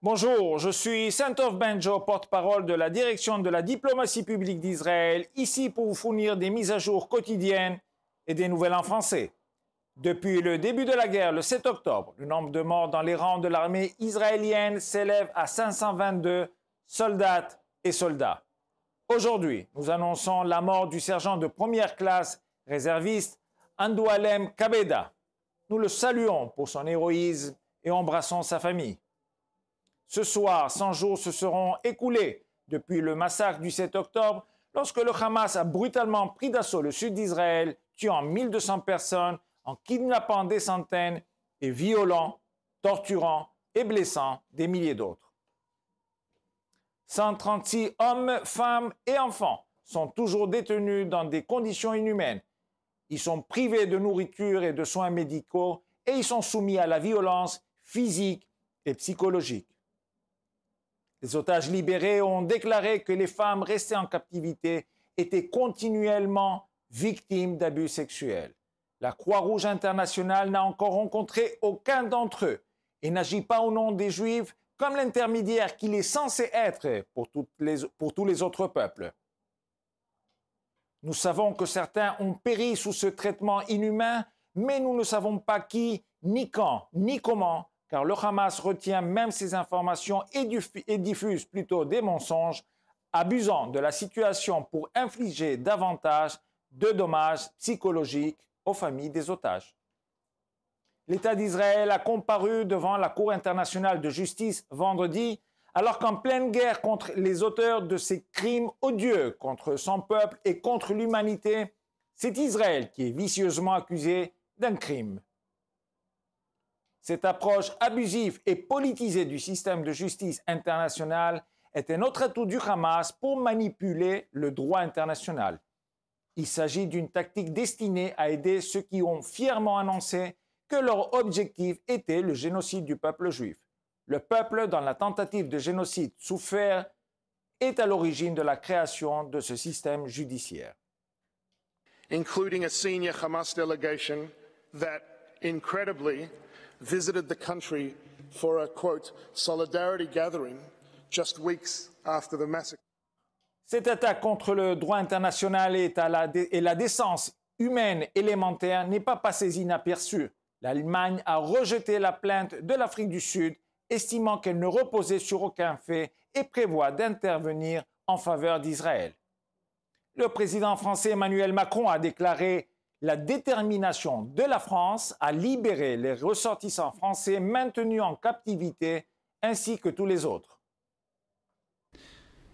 Bonjour, je suis Santov Benjo, porte-parole de la direction de la diplomatie publique d'Israël, ici pour vous fournir des mises à jour quotidiennes et des nouvelles en français. Depuis le début de la guerre, le 7 octobre, le nombre de morts dans les rangs de l'armée israélienne s'élève à 522 soldats et soldats. Aujourd'hui, nous annonçons la mort du sergent de première classe réserviste Andoualem Kabeda. Nous le saluons pour son héroïsme et embrassons sa famille. Ce soir, 100 jours se seront écoulés depuis le massacre du 7 octobre, lorsque le Hamas a brutalement pris d'assaut le sud d'Israël, tuant 1200 personnes, en kidnappant des centaines et violant, torturant et blessant des milliers d'autres. 136 hommes, femmes et enfants sont toujours détenus dans des conditions inhumaines. Ils sont privés de nourriture et de soins médicaux et ils sont soumis à la violence physique et psychologique. Les otages libérés ont déclaré que les femmes restées en captivité étaient continuellement victimes d'abus sexuels. La Croix-Rouge internationale n'a encore rencontré aucun d'entre eux et n'agit pas au nom des Juifs comme l'intermédiaire qu'il est censé être pour tous les autres peuples. Nous savons que certains ont péri sous ce traitement inhumain, mais nous ne savons pas qui, ni quand, ni comment, car le Hamas retient même ces informations et diffuse plutôt des mensonges, abusant de la situation pour infliger davantage de dommages psychologiques aux familles des otages. L'État d'Israël a comparu devant la Cour internationale de justice vendredi, alors qu'en pleine guerre contre les auteurs de ces crimes odieux contre son peuple et contre l'humanité, c'est Israël qui est vicieusement accusé d'un crime. Cette approche abusive et politisée du système de justice international est un autre atout du Hamas pour manipuler le droit international. Il s'agit d'une tactique destinée à aider ceux qui ont fièrement annoncé que leur objectif était le génocide du peuple juif. Le peuple, dans la tentative de génocide souffert, est à l'origine de la création de ce système judiciaire. Including a senior Hamas delegation that, incredibly, visited the country for a, quote, solidarity gathering just weeks after the massacre. Cette attaque contre le droit international et la décence humaine élémentaire n'est pas passée inaperçue. L'Allemagne a rejeté la plainte de l'Afrique du Sud, estimant qu'elle ne reposait sur aucun fait et prévoit d'intervenir en faveur d'Israël. Le président français Emmanuel Macron a déclaré la détermination de la France à libérer les ressortissants français maintenus en captivité ainsi que tous les autres.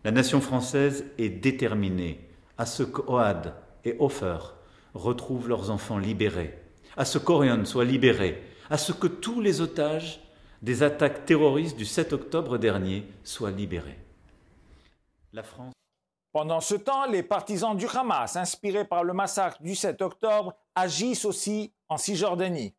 La nation française est déterminée à ce qu'Ohad et Ofer retrouvent leurs enfants libérés, à ce qu'Orion soit libéré, à ce que tous les otages des attaques terroristes du 7 octobre dernier soient libérés. La France... Pendant ce temps, les partisans du Hamas, inspirés par le massacre du 7 octobre, agissent aussi en Cisjordanie.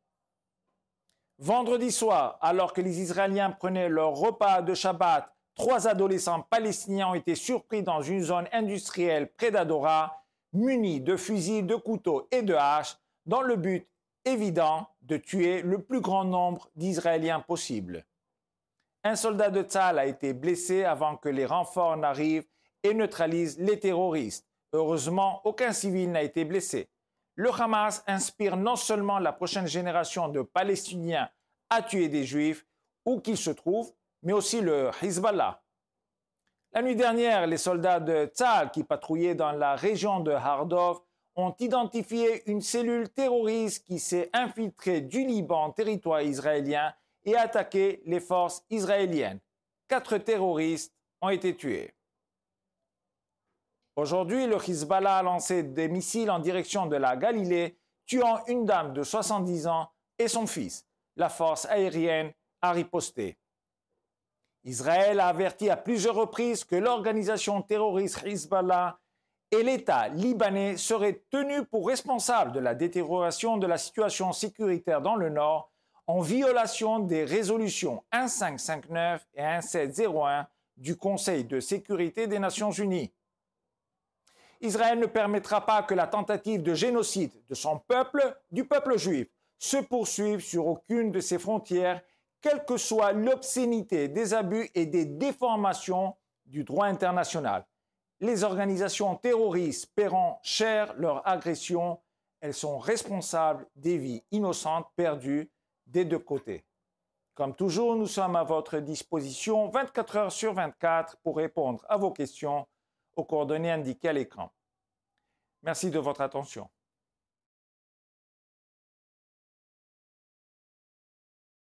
Vendredi soir, alors que les Israéliens prenaient leur repas de Shabbat, 3 adolescents palestiniens ont été surpris dans une zone industrielle près d'Adora, munis de fusils, de couteaux et de haches, dans le but évident de tuer le plus grand nombre d'Israéliens possible. Un soldat de Tzahal a été blessé avant que les renforts n'arrivent et neutralisent les terroristes. Heureusement, aucun civil n'a été blessé. Le Hamas inspire non seulement la prochaine génération de Palestiniens à tuer des Juifs, où qu'ils se trouvent, mais aussi le Hezbollah. La nuit dernière, les soldats de Tzahal qui patrouillaient dans la région de Hardov ont identifié une cellule terroriste qui s'est infiltrée du Liban en territoire israélien et a attaqué les forces israéliennes. 4 terroristes ont été tués. Aujourd'hui, le Hezbollah a lancé des missiles en direction de la Galilée, tuant une dame de 70 ans et son fils. La force aérienne a riposté. Israël a averti à plusieurs reprises que l'organisation terroriste Hezbollah et l'État libanais seraient tenus pour responsables de la détérioration de la situation sécuritaire dans le Nord en violation des résolutions 1559 et 1701 du Conseil de sécurité des Nations Unies. Israël ne permettra pas que la tentative de génocide de son peuple, du peuple juif, se poursuive sur aucune de ses frontières, quelle que soit l'obscénité des abus et des déformations du droit international. Les organisations terroristes paieront cher leur agression. Elles sont responsables des vies innocentes perdues des deux côtés. Comme toujours, nous sommes à votre disposition 24 heures sur 24 pour répondre à vos questions aux coordonnées indiquées à l'écran. Merci de votre attention.